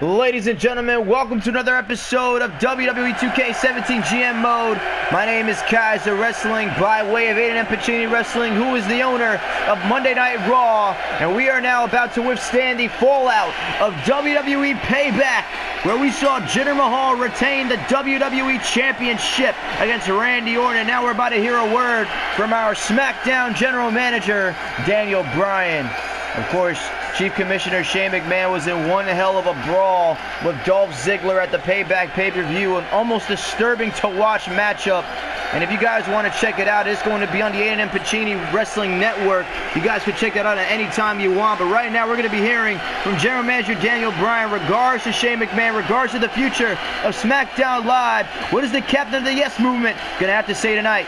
Ladies and gentlemen, welcome to another episode of WWE 2k17 GM Mode. My name is Kaiser Wrestling by way of Aiden Pacini Wrestling, who is the owner of Monday Night Raw. And we are now about to withstand the fallout of WWE Payback, where we saw Jinder Mahal retain the WWE Championship against Randy Orton. And now we're about to hear a word from our SmackDown General Manager, Daniel Bryan. Of course, Chief Commissioner Shane McMahon was in one hell of a brawl with Dolph Ziggler at the Payback pay-per-view, an almost disturbing to watch matchup. And if you guys want to check it out, it's going to be on the Aiden Pacini Wrestling Network. You guys can check that out at any time you want. But right now, we're going to be hearing from General Manager Daniel Bryan regards to Shane McMahon, regards to the future of SmackDown Live. What is the captain of the Yes Movement going to have to say tonight?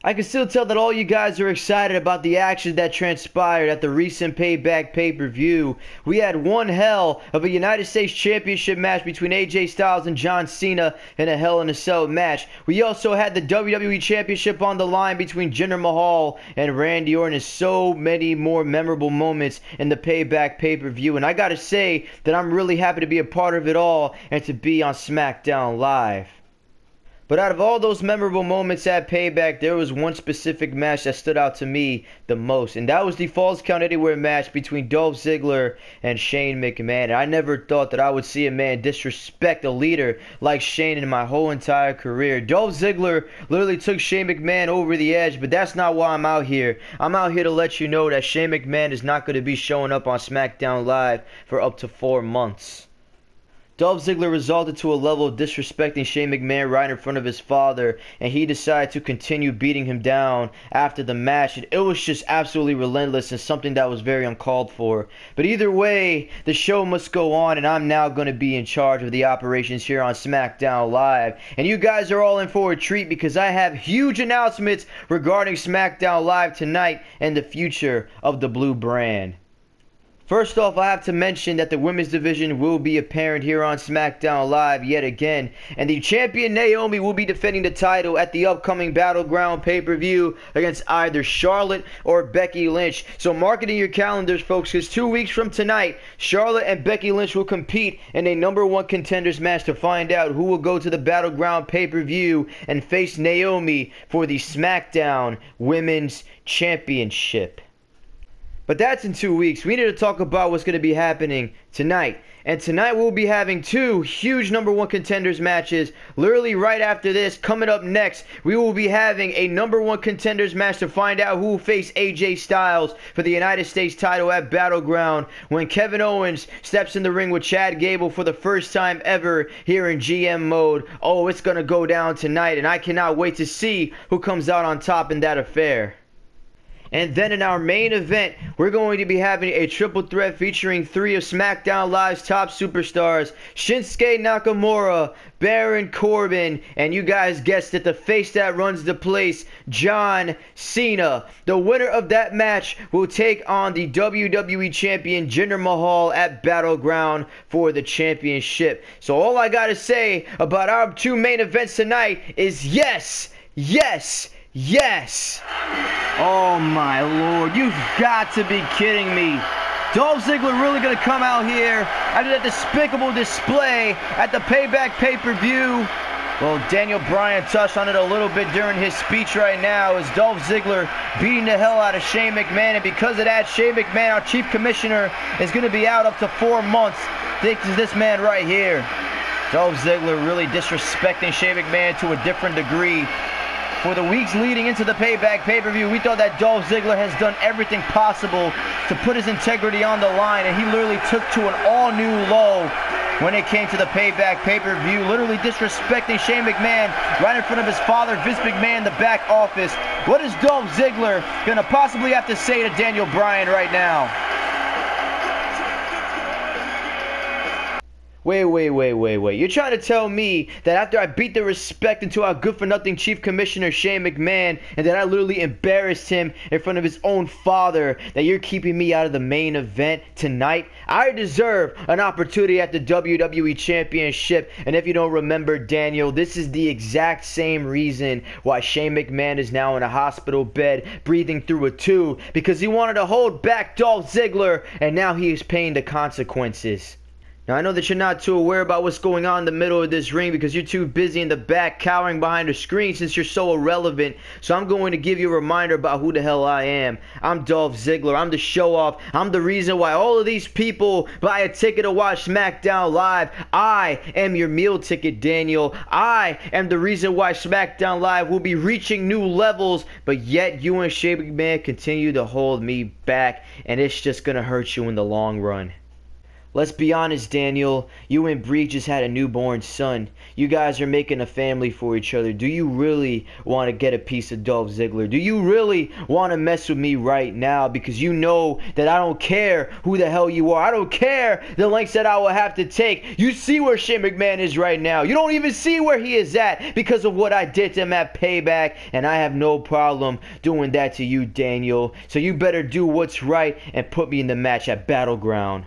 I can still tell that all you guys are excited about the action that transpired at the recent Payback pay-per-view. We had one hell of a United States Championship match between AJ Styles and John Cena in a Hell in a Cell match. We also had the WWE Championship on the line between Jinder Mahal and Randy Orton, and so many more memorable moments in the Payback pay-per-view. And I gotta say that I'm really happy to be a part of it all and to be on SmackDown Live. But out of all those memorable moments at Payback, there was one specific match that stood out to me the most. And that was the Falls Count Anywhere match between Dolph Ziggler and Shane McMahon. And I never thought that I would see a man disrespect a leader like Shane in my whole entire career. Dolph Ziggler literally took Shane McMahon over the edge, but that's not why I'm out here. I'm out here to let you know that Shane McMahon is not going to be showing up on SmackDown Live for up to 4 months. Dolph Ziggler resorted to a level of disrespecting Shane McMahon right in front of his father, and he decided to continue beating him down after the match. And it was just absolutely relentless and something that was very uncalled for. But either way, the show must go on, and I'm now going to be in charge of the operations here on SmackDown Live. And you guys are all in for a treat because I have huge announcements regarding SmackDown Live tonight and the future of the blue brand. First off, I have to mention that the women's division will be apparent here on SmackDown Live yet again. And the champion Naomi will be defending the title at the upcoming Battleground pay-per-view against either Charlotte or Becky Lynch. So mark it in your calendars, folks, because 2 weeks from tonight, Charlotte and Becky Lynch will compete in a #1 contenders match to find out who will go to the Battleground pay-per-view and face Naomi for the SmackDown Women's Championship. But that's in 2 weeks. We need to talk about what's going to be happening tonight. And tonight we'll be having 2 huge #1 contenders matches. Literally right after this, coming up next, we will be having a #1 contenders match to find out who will face AJ Styles for the United States title at Battleground when Kevin Owens steps in the ring with Chad Gable for the first time ever here in GM mode. Oh, it's going to go down tonight, and I cannot wait to see who comes out on top in that affair. And then in our main event, we're going to be having a triple threat featuring 3 of SmackDown Live's top superstars, Shinsuke Nakamura, Baron Corbin, and you guys guessed it, the face that runs the place, John Cena. The winner of that match will take on the WWE Champion Jinder Mahal at Battleground for the championship. So all I gotta say about our 2 main events tonight is yes, yes, yes! Oh my lord, you've got to be kidding me. Dolph Ziggler really going to come out here after that despicable display at the Payback pay-per-view? Well, Daniel Bryan touched on it a little bit during his speech right now as Dolph Ziggler beating the hell out of Shane McMahon. And because of that, Shane McMahon, our chief commissioner, is going to be out up to 4 months. This is this man right here. Dolph Ziggler really disrespecting Shane McMahon to a different degree. For the weeks leading into the Payback pay-per-view, we thought that Dolph Ziggler has done everything possible to put his integrity on the line, and he literally took to an all-new low when it came to the Payback pay-per-view, literally disrespecting Shane McMahon right in front of his father, Vince McMahon, in the back office. What is Dolph Ziggler going to possibly have to say to Daniel Bryan right now? Wait. You're trying to tell me that after I beat the respect into our good-for-nothing Chief Commissioner Shane McMahon and that I literally embarrassed him in front of his own father, that you're keeping me out of the main event tonight? I deserve an opportunity at the WWE Championship, and if you don't remember, Daniel, this is the exact same reason why Shane McMahon is now in a hospital bed breathing through a tube, because he wanted to hold back Dolph Ziggler, and now he is paying the consequences. Now, I know that you're not too aware about what's going on in the middle of this ring because you're too busy in the back cowering behind the screen since you're so irrelevant. So I'm going to give you a reminder about who the hell I am. I'm Dolph Ziggler. I'm the show-off. I'm the reason why all of these people buy a ticket to watch SmackDown Live. I am your meal ticket, Daniel. I am the reason why SmackDown Live will be reaching new levels, but yet you and Shane McMahon continue to hold me back, and it's just going to hurt you in the long run. Let's be honest, Daniel. You and Bree just had a newborn son. You guys are making a family for each other. Do you really want to get a piece of Dolph Ziggler? Do you really want to mess with me right now? Because you know that I don't care who the hell you are. I don't care the lengths that I will have to take. You see where Shane McMahon is right now. You don't even see where he is at because of what I did to him at Payback. And I have no problem doing that to you, Daniel. So you better do what's right and put me in the match at Battleground.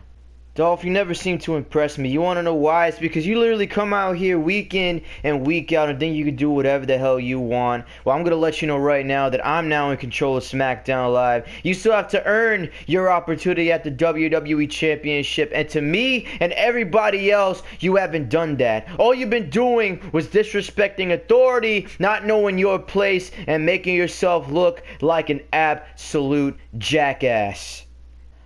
Dolph, you never seem to impress me. You want to know why? It's because you literally come out here week in and week out and think you can do whatever the hell you want. Well, I'm going to let you know right now that I'm now in control of SmackDown Live. You still have to earn your opportunity at the WWE Championship. And to me and everybody else, you haven't done that. All you've been doing was disrespecting authority, not knowing your place, and making yourself look like an absolute jackass.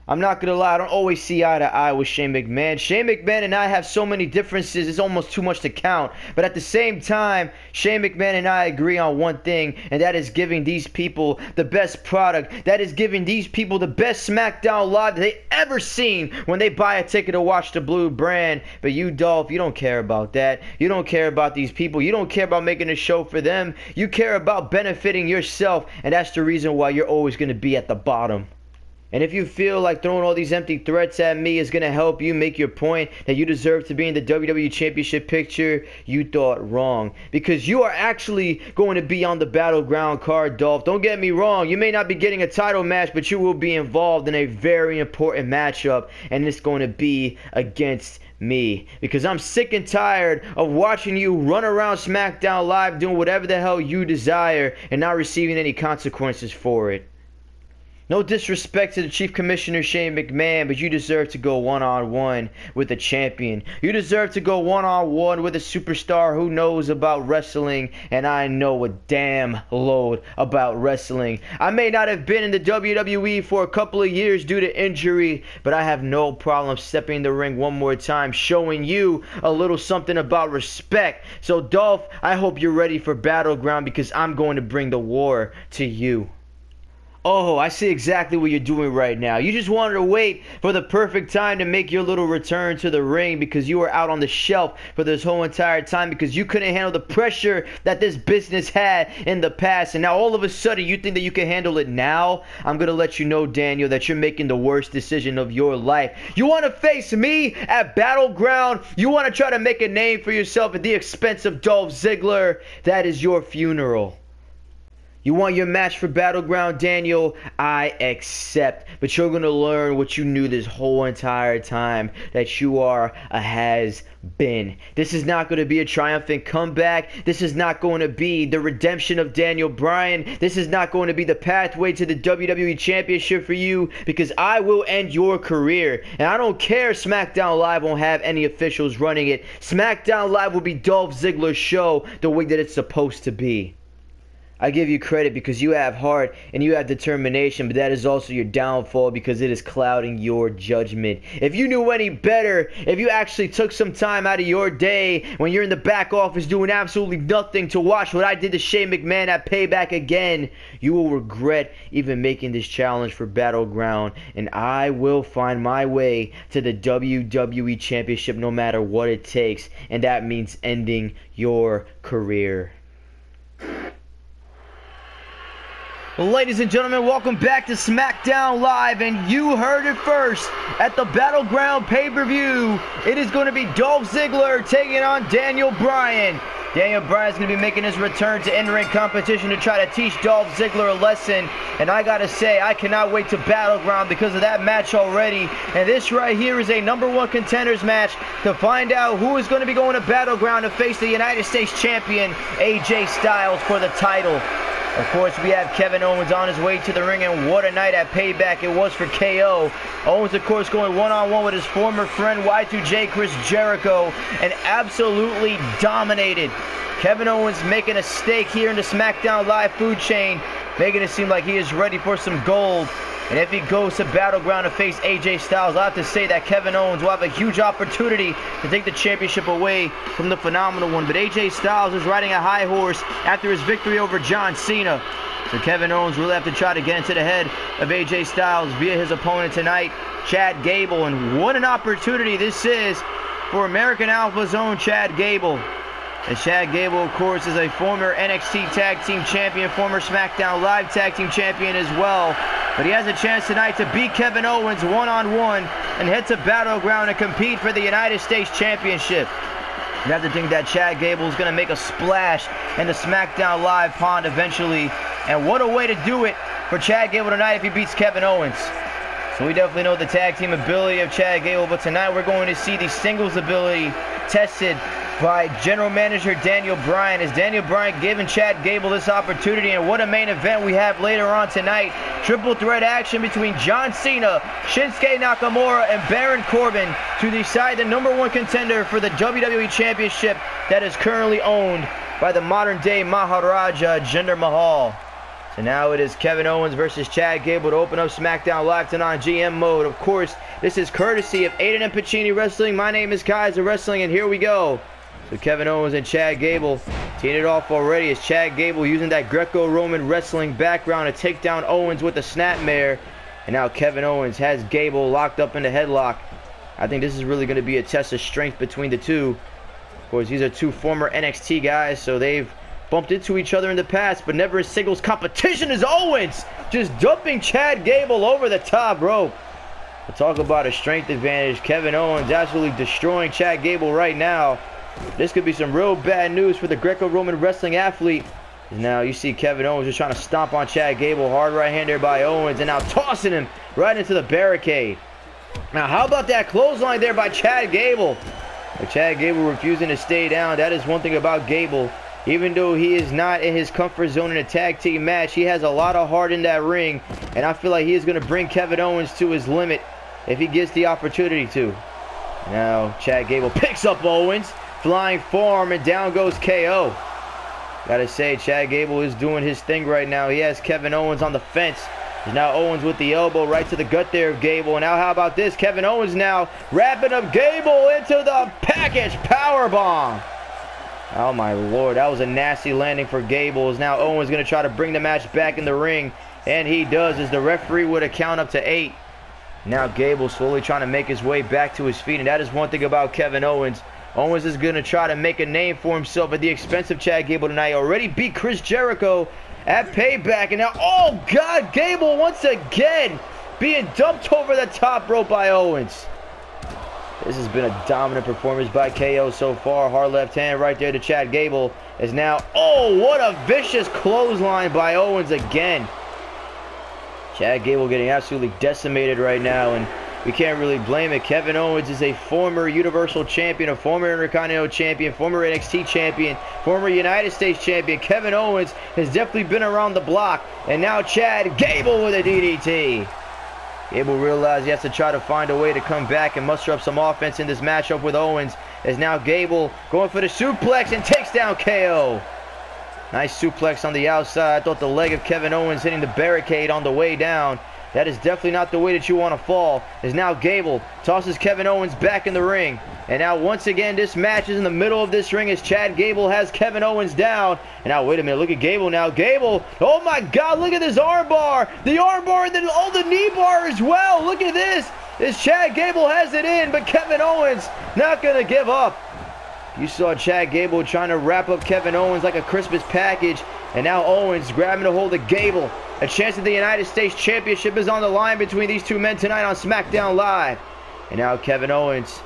I'm not going to lie, I don't always see eye to eye with Shane McMahon. Shane McMahon and I have so many differences, it's almost too much to count. But at the same time, Shane McMahon and I agree on one thing, and that is giving these people the best product. That is giving these people the best SmackDown Live that they ever seen when they buy a ticket to watch the blue brand. But you, Dolph, you don't care about that. You don't care about these people. You don't care about making a show for them. You care about benefiting yourself, and that's the reason why you're always going to be at the bottom. And if you feel like throwing all these empty threats at me is going to help you make your point that you deserve to be in the WWE Championship picture, you thought wrong. Because you are actually going to be on the Battleground card, Dolph. Don't get me wrong. You may not be getting a title match, but you will be involved in a very important matchup. And it's going to be against me. Because I'm sick and tired of watching you run around SmackDown Live doing whatever the hell you desire and not receiving any consequences for it. No disrespect to the Chief Commissioner Shane McMahon, but you deserve to go one-on-one with a champion. You deserve to go one-on-one with a superstar who knows about wrestling, and I know a damn load about wrestling. I may not have been in the WWE for a couple of years due to injury, but I have no problem stepping in the ring one more time, showing you a little something about respect. So, Dolph, I hope you're ready for Battleground because I'm going to bring the war to you. Oh, I see exactly what you're doing right now. You just wanted to wait for the perfect time to make your little return to the ring because you were out on the shelf for this whole entire time because you couldn't handle the pressure that this business had in the past. And now all of a sudden you think that you can handle it now? I'm going to let you know, Daniel, that you're making the worst decision of your life. You want to face me at Battleground? You want to try to make a name for yourself at the expense of Dolph Ziggler? That is your funeral. You want your match for Battleground, Daniel? I accept. But you're going to learn what you knew this whole entire time. That you are a has-been. This is not going to be a triumphant comeback. This is not going to be the redemption of Daniel Bryan. This is not going to be the pathway to the WWE Championship for you. Because I will end your career. And I don't care if SmackDown Live won't have any officials running it. SmackDown Live will be Dolph Ziggler's show the way that it's supposed to be. I give you credit because you have heart and you have determination, but that is also your downfall because it is clouding your judgment. If you knew any better, if you actually took some time out of your day when you're in the back office doing absolutely nothing to watch what I did to Shane McMahon at Payback again, you will regret even making this challenge for Battleground, and I will find my way to the WWE Championship no matter what it takes, and that means ending your career. Ladies and gentlemen, welcome back to SmackDown Live, and you heard it first at the Battleground pay-per-view. It is going to be Dolph Ziggler taking on Daniel Bryan. Daniel Bryan's going to be making his return to in-ring competition to try to teach Dolph Ziggler a lesson. And I got to say, I cannot wait to Battleground because of that match already. And this right here is a #1 contenders match to find out who is going to be going to Battleground to face the United States Champion, AJ Styles, for the title. Of course, we have Kevin Owens on his way to the ring, and what a night at Payback it was for KO. Owens, of course, going one-on-one with his former friend Y2J Chris Jericho, and absolutely dominated. Kevin Owens making a stake here in the SmackDown Live food chain, making it seem like he is ready for some gold. And if he goes to Battleground to face AJ Styles, I have to say that Kevin Owens will have a huge opportunity to take the championship away from the phenomenal one. But AJ Styles is riding a high horse after his victory over John Cena. So Kevin Owens will have to try to get into the head of AJ Styles via his opponent tonight, Chad Gable. And what an opportunity this is for American Alpha's own Chad Gable. And Chad Gable, of course, is a former NXT Tag Team Champion, former SmackDown Live Tag Team Champion as well. But he has a chance tonight to beat Kevin Owens one-on-one and head to Battleground and compete for the United States Championship. You have to think that Chad Gable is going to make a splash in the SmackDown Live pond eventually. And what a way to do it for Chad Gable tonight if he beats Kevin Owens. So we definitely know the tag team ability of Chad Gable, but tonight we're going to see the singles ability tested by General Manager Daniel Bryan. Is Daniel Bryan giving Chad Gable this opportunity? And what a main event we have later on tonight. Triple threat action between John Cena, Shinsuke Nakamura, and Baron Corbin to decide the #1 contender for the WWE Championship that is currently owned by the modern day Maharaja, Jinder Mahal. So now it is Kevin Owens versus Chad Gable to open up SmackDown Live tonight on GM mode. Of course, this is courtesy of Aiden and Pacini Wrestling. My name is Kaiser Wrestling, and here we go. So Kevin Owens and Chad Gable teeing it off already as Chad Gable using that Greco-Roman wrestling background to take down Owens with the snapmare. And now Kevin Owens has Gable locked up in the headlock. I think this is really going to be a test of strength between the two. Of course, these are two former NXT guys, so they've bumped into each other in the past, but never a singles competition. As Owens just dumping Chad Gable over the top rope. We'll talk about a strength advantage. Kevin Owens absolutely destroying Chad Gable right now. This could be some real bad news for the Greco-Roman wrestling athlete. Now you see Kevin Owens just trying to stomp on Chad Gable. Hard right hand there by Owens, and now tossing him right into the barricade. Now how about that clothesline there by Chad Gable? But Chad Gable refusing to stay down. That is one thing about Gable. Even though he is not in his comfort zone in a tag team match, he has a lot of heart in that ring. And I feel like he is going to bring Kevin Owens to his limit if he gets the opportunity to. Now Chad Gable picks up Owens. Flying forearm, and down goes KO. Gotta say, Chad Gable is doing his thing right now. He has Kevin Owens on the fence. There's now Owens with the elbow right to the gut there of Gable. And now how about this? Kevin Owens now wrapping up Gable into the package powerbomb. Oh my lord, that was a nasty landing for Gable. As now Owens going to try to bring the match back in the ring. And he does, as the referee would count up to 8. Now Gable slowly trying to make his way back to his feet. And that is one thing about Kevin Owens. Owens is going to try to make a name for himself at the expense of Chad Gable tonight. Already beat Chris Jericho at Payback. And now, oh God, Gable once again being dumped over the top rope by Owens. This has been a dominant performance by KO so far. Hard left hand right there to Chad Gable. Is now, oh, what a vicious clothesline by Owens again. Chad Gable getting absolutely decimated right now, and we can't really blame it. Kevin Owens is a former Universal Champion, a former Intercontinental Champion, former NXT Champion, former United States Champion. Kevin Owens has definitely been around the block. And now Chad Gable with a DDT. Gable realized he has to try to find a way to come back and muster up some offense in this matchup with Owens. As now Gable going for the suplex and takes down KO. Nice suplex on the outside. I thought the leg of Kevin Owens hitting the barricade on the way down. That is definitely not the way that you want to fall. As now Gable tosses Kevin Owens back in the ring. And now once again this match is in the middle of this ring as Chad Gable has Kevin Owens down. And now wait a minute, look at Gable now. Gable, oh my God, look at this arm bar. The arm bar and then the knee bar as well. Look at this. As Chad Gable has it in, but Kevin Owens not going to give up. You saw Chad Gable trying to wrap up Kevin Owens like a Christmas package. And now Owens grabbing a hold of Gable. A chance at the United States Championship is on the line between these two men tonight on SmackDown Live. And now Kevin Owens,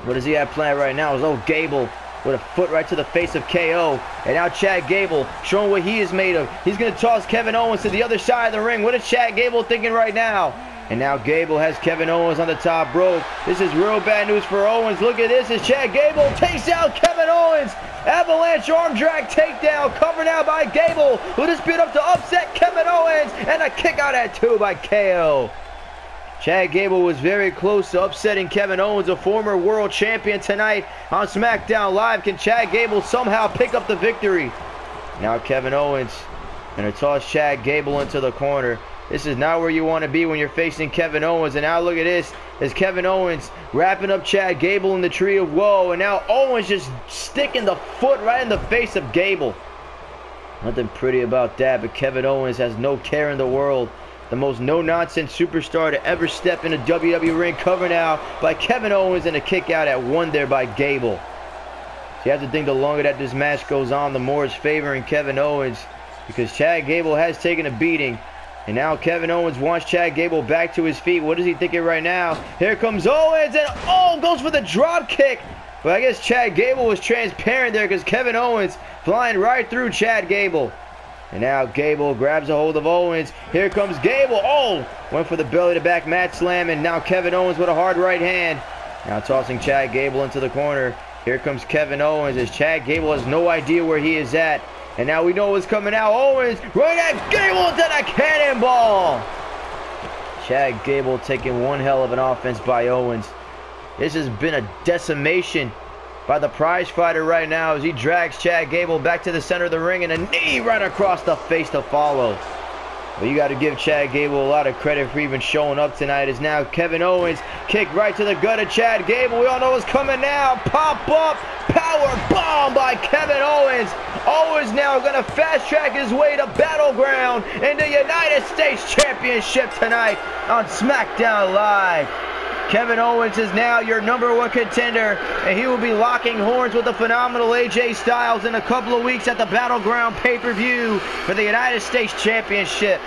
what does he have planned right now? Is Gable with a foot right to the face of KO. And now Chad Gable showing what he is made of. He's going to toss Kevin Owens to the other side of the ring. What is Chad Gable thinking right now? And now Gable has Kevin Owens on the top rope. This is real bad news for Owens. Look at this as Chad Gable takes out Kevin Owens. Avalanche arm drag takedown covered out by Gable. Will this be enough to upset Kevin Owens? And a kick out at 2 by KO. Chad Gable was very close to upsetting Kevin Owens, a former world champion, tonight on SmackDown Live. Can Chad Gable somehow pick up the victory? Now Kevin Owens going to toss Chad Gable into the corner. This is not where you want to be when you're facing Kevin Owens. And now look at this as Kevin Owens wrapping up Chad Gable in the tree of woe. And now Owens just sticking the foot right in the face of Gable. Nothing pretty about that, but Kevin Owens has no care in the world. The most no-nonsense superstar to ever step in a WWE ring, covered now by Kevin Owens, and a kick out at 1 there by Gable. So you have to think the longer that this match goes on, the more it's favoring Kevin Owens, because Chad Gable has taken a beating. And now Kevin Owens wants Chad Gable back to his feet. What is he thinking right now? Here comes Owens, and goes for the drop kick. But I guess Chad Gable was transparent there, because Kevin Owens flying right through Chad Gable. And now Gable grabs a hold of Owens. Here comes Gable. Went for the belly-to-back mat slam, and now Kevin Owens with a hard right hand. Now tossing Chad Gable into the corner. Here comes Kevin Owens as Chad Gable has no idea where he is at. And now we know what's coming out. Owens right at Gable into the cannonball. Chad Gable taking one hell of an offense by Owens. This has been a decimation by the prize fighter right now as he drags Chad Gable back to the center of the ring, and a knee right across the face to follow. But you got to give Chad Gable a lot of credit for even showing up tonight, as now Kevin Owens kicked right to the gut of Chad Gable. We all know what's coming now. Pop up, power bomb by Kevin Owens. Owens now going to fast track his way to Battleground in the United States Championship tonight on SmackDown Live. Kevin Owens is now your #1 contender, and he will be locking horns with the phenomenal AJ Styles in a couple of weeks at the Battleground pay-per-view for the United States Championship.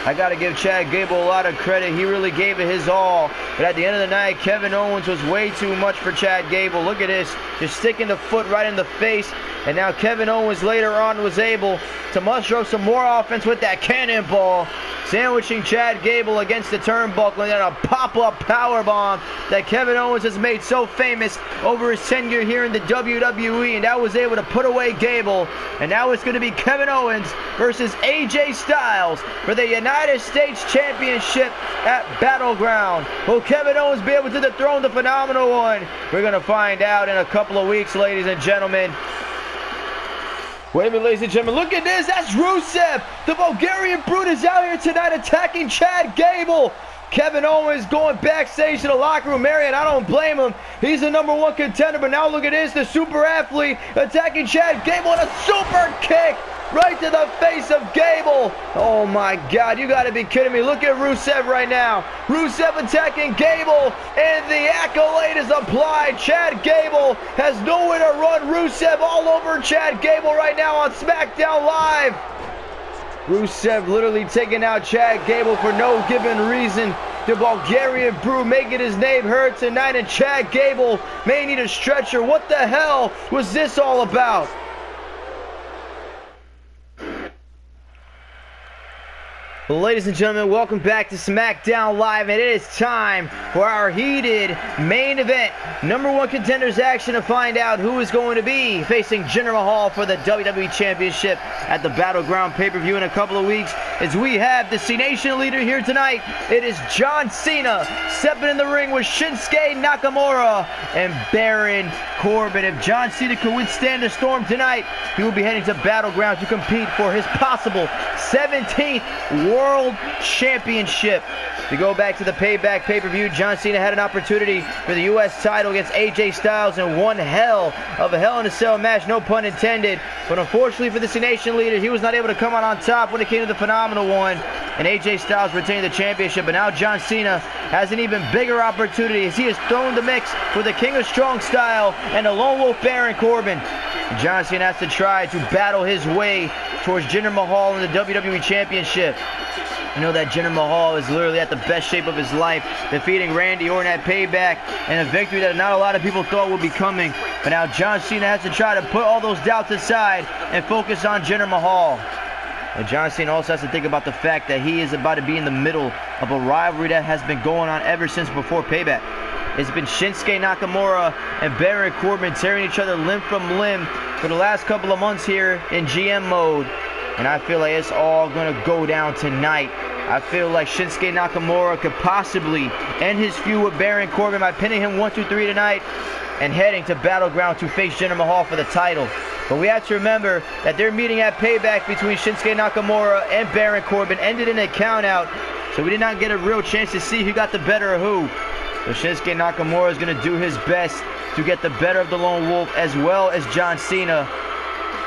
I got to give Chad Gable a lot of credit. He really gave it his all. But at the end of the night, Kevin Owens was way too much for Chad Gable. Look at this. Just sticking the foot right in the face. And now Kevin Owens later on was able to muster up some more offense with that cannonball, sandwiching Chad Gable against the turnbuckle, and then a pop-up powerbomb that Kevin Owens has made so famous over his tenure here in the WWE, and that was able to put away Gable. And now it's going to be Kevin Owens versus AJ Styles for the United States Championship at Battleground. Will Kevin Owens be able to dethrone the phenomenal one? We're going to find out in a couple of weeks, ladies and gentlemen. Wait a minute, ladies and gentlemen, look at this. That's Rusev. The Bulgarian Brute is out here tonight attacking Chad Gable. Kevin Owens going backstage to the locker room area, and I don't blame him. He's the #1 contender, but now look at this. The super athlete attacking Chad Gable with a super kick right to the face of Gable. Oh my God, you gotta be kidding me. Look at Rusev right now. Rusev attacking Gable, and the accolade is applied. Chad Gable has nowhere to run. Rusev all over Chad Gable right now on SmackDown Live. Rusev literally taking out Chad Gable for no given reason. The Bulgarian Brute making his name heard tonight, and Chad Gable may need a stretcher. What the hell was this all about? Ladies and gentlemen, welcome back to SmackDown Live, and it is time for our heated main event. #1 contenders action to find out who is going to be facing Jinder Mahal for the WWE Championship at the Battleground pay-per-view in a couple of weeks. As we have the C Nation leader here tonight, it is John Cena stepping in the ring with Shinsuke Nakamura and Baron Corbin. If John Cena can withstand the storm tonight, he will be heading to Battleground to compete for his possible 17th World Championship. To go back to the Payback pay-per-view, John Cena had an opportunity for the U.S. title against AJ Styles in one hell of a Hell in a Cell match, no pun intended. But unfortunately for the C Nation leader, he was not able to come out on top when it came to the phenomenal one, and AJ Styles retained the championship. But now John Cena has an even bigger opportunity as he is thrown the mix with the King of Strong Style and the Lone Wolf Baron Corbin. John Cena has to try to battle his way towards Jinder Mahal in the WWE Championship. You know that Jinder Mahal is literally at the best shape of his life, defeating Randy Orton at Payback, and a victory that not a lot of people thought would be coming. But now John Cena has to try to put all those doubts aside and focus on Jinder Mahal. And John Cena also has to think about the fact that he is about to be in the middle of a rivalry that has been going on ever since before Payback. It's been Shinsuke Nakamura and Baron Corbin tearing each other limb from limb for the last couple of months here in GM mode. And I feel like it's all going to go down tonight. I feel like Shinsuke Nakamura could possibly end his feud with Baron Corbin by pinning him 1-2-3 tonight and heading to Battleground to face Jinder Mahal for the title. But we have to remember that their meeting at Payback between Shinsuke Nakamura and Baron Corbin ended in a countout. So we did not get a real chance to see who got the better of who. So Shinsuke Nakamura is going to do his best to get the better of the Lone Wolf as well as John Cena.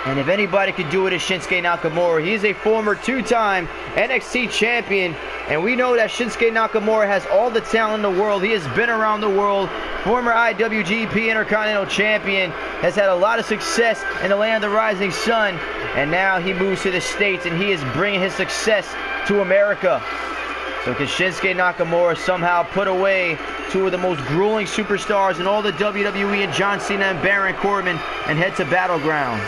And if anybody could do it, it's Shinsuke Nakamura. He is a former two-time NXT champion. And we know that Shinsuke Nakamura has all the talent in the world. He has been around the world. Former IWGP Intercontinental Champion. Has had a lot of success in the land of the rising sun. And now he moves to the States and he is bringing his success to America. So can Shinsuke Nakamura somehow put away two of the most grueling superstars in all the WWE and John Cena and Baron Corbin and head to Battleground?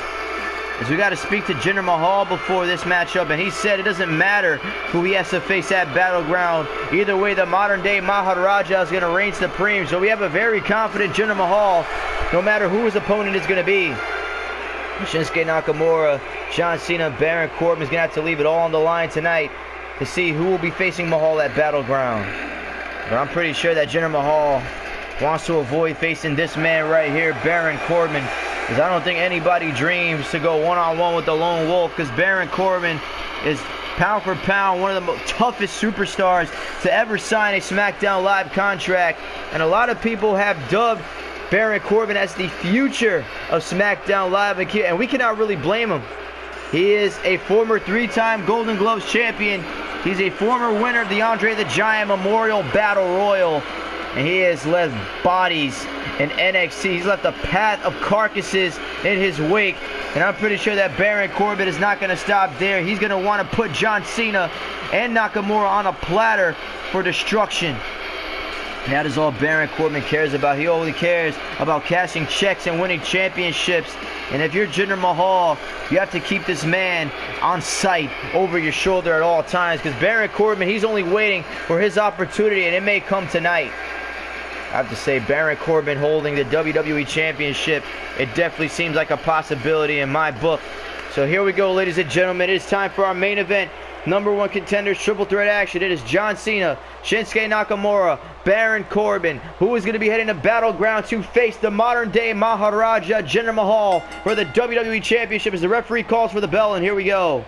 As we got to speak to Jinder Mahal before this matchup, and he said it doesn't matter who he has to face at Battleground. Either way, the modern day Maharaja is going to reign supreme. So we have a very confident Jinder Mahal, no matter who his opponent is going to be. Shinsuke Nakamura, John Cena, Baron Corbin is going to have to leave it all on the line tonight to see who will be facing Mahal at Battleground. But I'm pretty sure that Jinder Mahal wants to avoid facing this man right here, Baron Corbin, because I don't think anybody dreams to go one-on-one with the Lone Wolf, because Baron Corbin is pound for pound one of the toughest superstars to ever sign a SmackDown Live contract. And a lot of people have dubbed Baron Corbin as the future of SmackDown Live, and we cannot really blame him. He is a former three-time Golden Gloves champion. He's a former winner of the Andre the Giant Memorial Battle Royal. And he has left bodies in NXT. He's left a path of carcasses in his wake. And I'm pretty sure that Baron Corbin is not going to stop there. He's going to want to put John Cena and Nakamura on a platter for destruction. And that is all Baron Corbin cares about. He only cares about cashing checks and winning championships. And if you're Jinder Mahal, you have to keep this man on sight over your shoulder at all times. Because Baron Corbin, he's only waiting for his opportunity, and it may come tonight. I have to say, Baron Corbin holding the WWE Championship, it definitely seems like a possibility in my book. So here we go, ladies and gentlemen. It is time for our main event. Number one contenders, triple threat action. It is John Cena, Shinsuke Nakamura, Baron Corbin, who is going to be heading to Battleground to face the modern day Maharaja, Jinder Mahal, for the WWE Championship as the referee calls for the bell, and here we go.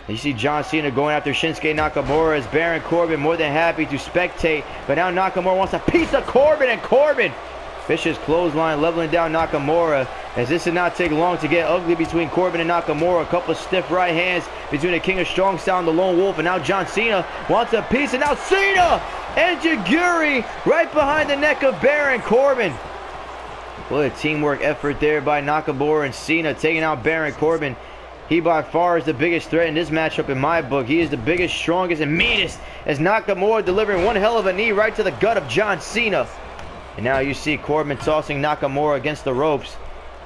You see John Cena going after Shinsuke Nakamura as Baron Corbin more than happy to spectate, but now Nakamura wants a piece of Corbin, and Corbin vicious clothesline leveling down Nakamura, as this did not take long to get ugly between Corbin and Nakamura. A couple of stiff right hands between the King of Strong Style and the Lone Wolf, and now John Cena wants a piece, and now Cena and Jiguri right behind the neck of Baron Corbin. What a teamwork effort there by Nakamura and Cena, taking out Baron Corbin. He by far is the biggest threat in this matchup in my book. He is the biggest, strongest, and meanest, as Nakamura delivering one hell of a knee right to the gut of John Cena. And now you see Corbin tossing Nakamura against the ropes.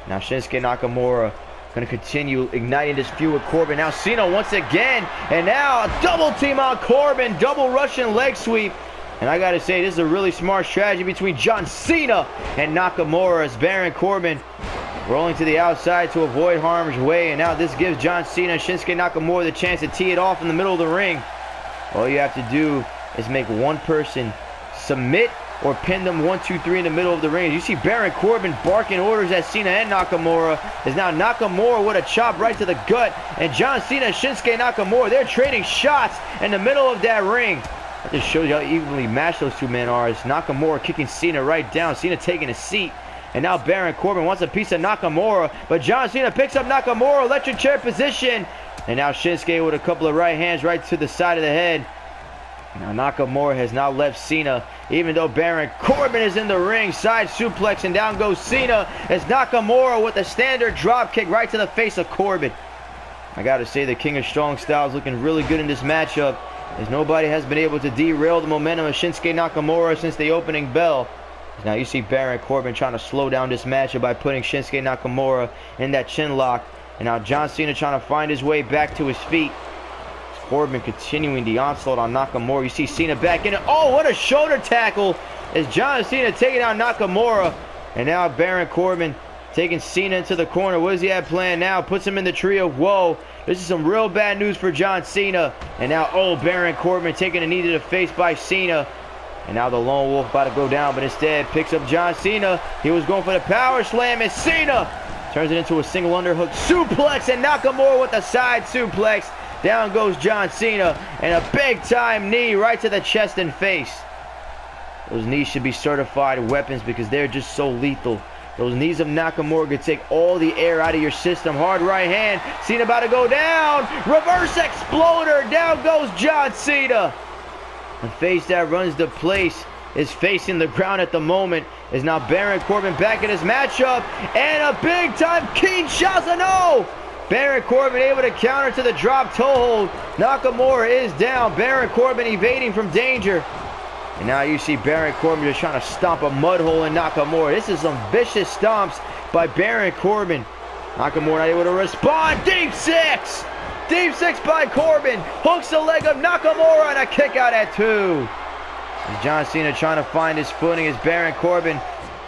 Now Shinsuke Nakamura going to continue igniting this feud with Corbin. Now Cena once again, and now a double team on Corbin, double Russian leg sweep. And I got to say, this is a really smart strategy between John Cena and Nakamura, as Baron Corbin rolling to the outside to avoid harm's way. And now this gives John Cena and Shinsuke Nakamura the chance to tee it off in the middle of the ring. All you have to do is make one person submit or pin them 1, 2, 3 in the middle of the ring. You see Baron Corbin barking orders at Cena and Nakamura. Is now Nakamura with a chop right to the gut. And John Cena and Shinsuke Nakamura, they're trading shots in the middle of that ring. That just shows you how evenly matched those two men are. As Nakamura kicking Cena right down. Cena taking a seat. And now Baron Corbin wants a piece of Nakamura. But John Cena picks up Nakamura. Electric chair position. And now Shinsuke with a couple of right hands right to the side of the head. Now Nakamura has now left Cena, even though Baron Corbin is in the ring. Side suplex, and down goes Cena as Nakamura with a standard drop kick right to the face of Corbin. I gotta say, the King of Strong Style is looking really good in this matchup, as nobody has been able to derail the momentum of Shinsuke Nakamura since the opening bell. Now you see Baron Corbin trying to slow down this matchup by putting Shinsuke Nakamura in that chin lock. And now John Cena trying to find his way back to his feet. Corbin continuing the onslaught on Nakamura. You see Cena back in it. Oh, what a shoulder tackle as John Cena taking out Nakamura. And now Baron Corbin taking Cena into the corner. What does he have planned now? Puts him in the tree of woe. This is some real bad news for John Cena. And now, oh, Baron Corbin taking a knee to the face by Cena. And now the Lone Wolf about to go down, but instead picks up John Cena. He was going for the power slam, and Cena turns it into a single underhook suplex, and Nakamura with a side suplex. Down goes John Cena, and a big-time knee right to the chest and face. Those knees should be certified weapons because they're just so lethal. Those knees of Nakamura could take all the air out of your system. Hard right hand. Cena about to go down. Reverse exploder. Down goes John Cena. The face that runs the place is facing the ground at the moment. Is now Baron Corbin back in his matchup. And a big-time Kinshasa. No! Baron Corbin able to counter to the drop toe hold. Nakamura is down. Baron Corbin evading from danger. And now you see Baron Corbin just trying to stomp a mud hole in Nakamura. This is some vicious stomps by Baron Corbin. Nakamura not able to respond. Deep six! Deep six by Corbin. Hooks the leg of Nakamura and a kick out at 2. As John Cena trying to find his footing as Baron Corbin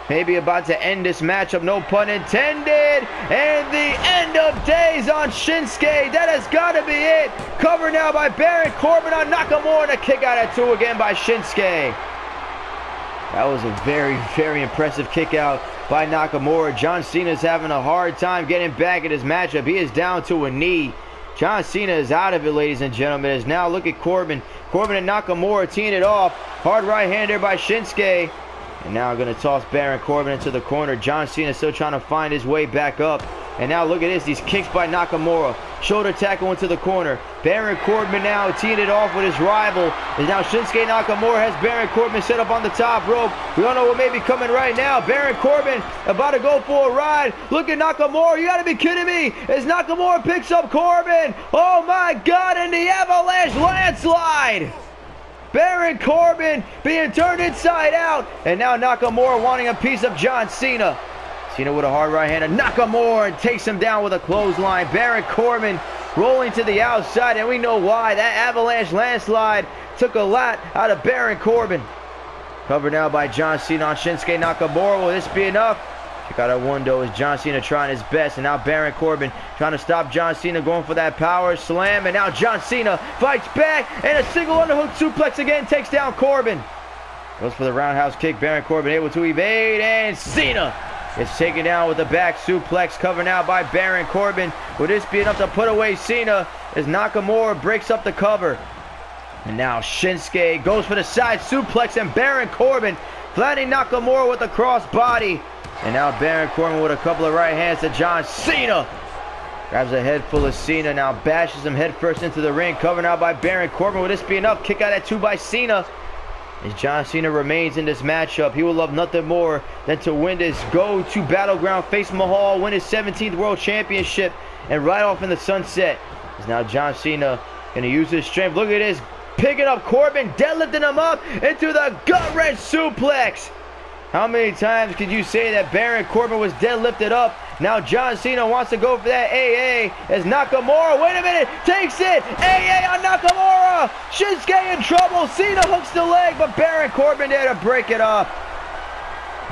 maybe about to end this matchup. No pun intended. And the end of days on Shinsuke. That has got to be it. Covered now by Baron Corbin on Nakamura and a kick out at 2 again by Shinsuke. That was a very, very impressive kick out by Nakamura. John Cena is having a hard time getting back in his matchup. He is down to a knee. John Cena is out of it, ladies and gentlemen. As now look at Corbin. Corbin and Nakamura teeing it off. Hard right hand there by Shinsuke. And now going to toss Baron Corbin into the corner. John Cena still trying to find his way back up. And now look at this. These kicks by Nakamura. Shoulder tackle into the corner. Baron Corbin now teeing it off with his rival. And now Shinsuke Nakamura has Baron Corbin set up on the top rope. We don't know what may be coming right now. Baron Corbin about to go for a ride. Look at Nakamura. You got to be kidding me. As Nakamura picks up Corbin. Oh my God. And the avalanche landslide. Baron Corbin being turned inside out. And now Nakamura wanting a piece of John Cena. Cena with a hard right hand and Nakamura and takes him down with a clothesline. Baron Corbin rolling to the outside, and we know why. That avalanche landslide took a lot out of Baron Corbin. Covered now by John Cena on Shinsuke Nakamura. Will this be enough? Check out that window as John Cena trying his best, and now Baron Corbin trying to stop John Cena, going for that power slam, and now John Cena fights back, and a single underhook suplex again takes down Corbin. Goes for the roundhouse kick. Baron Corbin able to evade, and Cena is taken down with a back suplex. Covered now by Baron Corbin. Will this be enough to put away Cena as Nakamura breaks up the cover? And now Shinsuke goes for the side suplex, and Baron Corbin flattening Nakamura with a crossbody. And now Baron Corbin with a couple of right hands to John Cena. Grabs a head full of Cena, now bashes him head first into the ring. Covered now by Baron Corbin. Will this be enough? Kick out at 2 by Cena. As John Cena remains in this matchup, he will love nothing more than to win this go to Battleground, face Mahal, win his 17th World Championship, and ride off in the sunset. As now John Cena going to use his strength. Look at this. Picking up Corbin, deadlifting him up into the gut-wrench suplex. How many times could you say that Baron Corbin was deadlifted up? Now John Cena wants to go for that AA as Nakamura, wait a minute, takes it. AA on Nakamura. Shinsuke in trouble. Cena hooks the leg, but Baron Corbin there to break it up.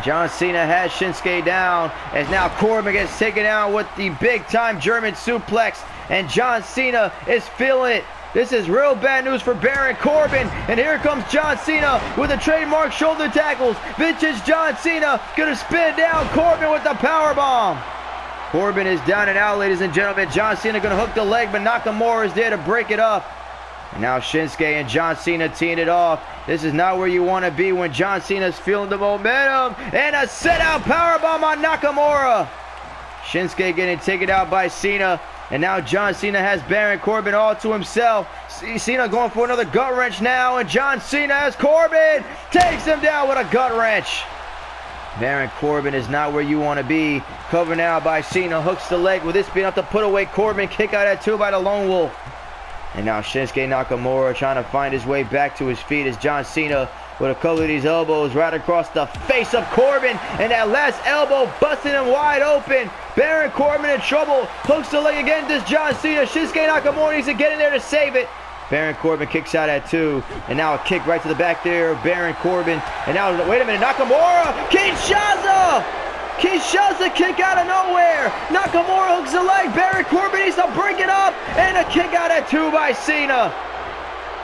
John Cena has Shinsuke down as now Corbin gets taken down with the big-time German suplex, and John Cena is feeling it. This is real bad news for Baron Corbin. And here comes John Cena with the trademark shoulder tackles. Vintage John Cena gonna spin down Corbin with the powerbomb. Corbin is down and out, ladies and gentlemen. John Cena gonna hook the leg, but Nakamura is there to break it up. And now Shinsuke and John Cena teeing it off. This is not where you want to be when John Cena's feeling the momentum. And a set-out powerbomb on Nakamura. Shinsuke getting taken out by Cena. And now John Cena has Baron Corbin all to himself. Cena going for another gut wrench now. And John Cena has Corbin. Takes him down with a gut wrench. Baron Corbin is not where you want to be. Covered now by Cena. Hooks the leg. Will this be enough to put away Corbin? Kick out at 2 by the Lone Wolf. And now Shinsuke Nakamura trying to find his way back to his feet as John Cena with a couple of these elbows right across the face of Corbin. And that last elbow busting him wide open. Baron Corbin in trouble. Hooks the leg again. This John Cena. Shinsuke Nakamura needs to get in there to save it. Baron Corbin kicks out at 2. And now a kick right to the back there of Baron Corbin. And now, wait a minute, Nakamura! Kinshasa! Kinshasa kick out of nowhere! Nakamura hooks the leg. Baron Corbin needs to break it up. And a kick out at 2 by Cena.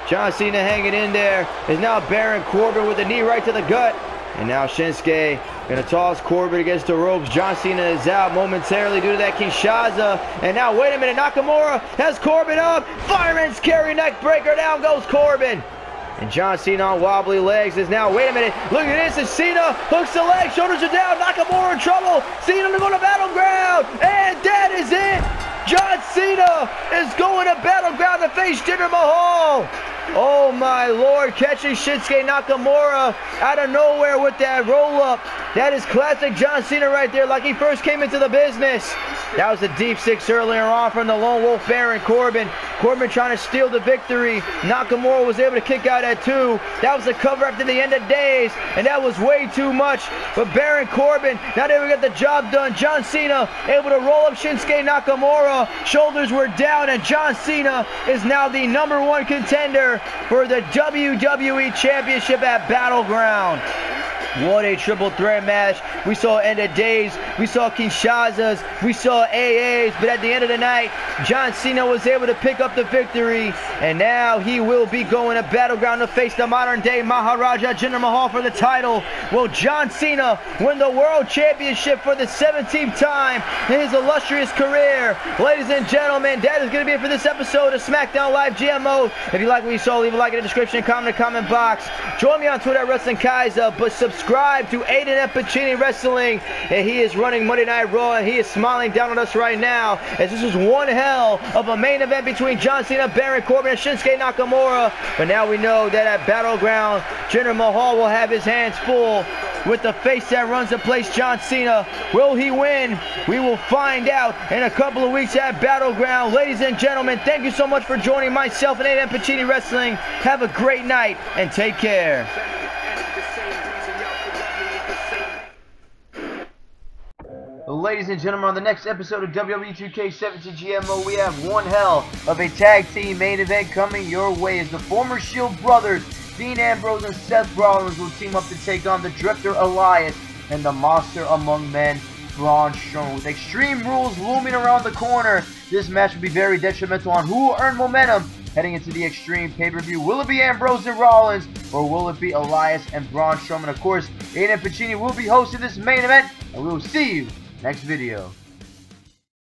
John Cena hanging in there. Is now Baron Corbin with a knee right to the gut. And now Shinsuke gonna toss Corbin against the ropes. John Cena is out momentarily due to that Kinshasa. And now, wait a minute, Nakamura has Corbin up. Fireman's carry neck breaker. Down goes Corbin. And John Cena on wobbly legs is now, wait a minute, look at this, and Cena hooks the leg, shoulders are down, Nakamura in trouble. Cena to go to Battleground. And that is it. John Cena is going to Battleground to face Jinder Mahal. Oh my lord, catching Shinsuke Nakamura out of nowhere with that roll-up. That is classic John Cena right there, like he first came into the business. That was a deep 6 earlier on from the Lone Wolf Baron Corbin. Corbin trying to steal the victory. Nakamura was able to kick out at 2. That was a cover up to the end of days, and that was way too much. But Baron Corbin not able to get the job done. John Cena able to roll up Shinsuke Nakamura. Shoulders were down, and John Cena is now the #1 contender for the WWE Championship at Battleground. What a triple threat match. We saw end of days, we saw Kinshasas, we saw AAs, but at the end of the night, John Cena was able to pick up the victory, and now he will be going to Battleground to face the modern day Maharaja Jinder Mahal for the title. Will John Cena win the World Championship for the 17th time in his illustrious career? Ladies and gentlemen, that is going to be it for this episode of SmackDown Live GMO. If you like what you saw, leave a like in the description, comment in the comment box. Join me on Twitter at Wrestling Kaiser, but subscribe to Aiden F. Pacini Wrestling, and he is running Monday Night Raw, and he is smiling down on us right now, as this is one hell of a main event between John Cena, Baron Corbin, and Shinsuke Nakamura. But now we know that at Battleground, Jinder Mahal will have his hands full with the face that runs the place, John Cena. Will he win? We will find out in a couple of weeks at Battleground. Ladies and gentlemen, thank you so much for joining myself and Aiden F. Pacini Wrestling. Have a great night, and take care. Ladies and gentlemen, on the next episode of WWE 2k17 GMO, we have one hell of a tag team main event coming your way as the former Shield brothers, Dean Ambrose and Seth Rollins, will team up to take on the Drifter Elias and the Monster Among Men, Braun Strowman. With Extreme Rules looming around the corner, this match will be very detrimental on who will earn momentum heading into the Extreme pay-per-view. Will it be Ambrose and Rollins, or will it be Elias and Braun Strowman? Of course, Aiden Pacini will be hosting this main event, and we will see you next video.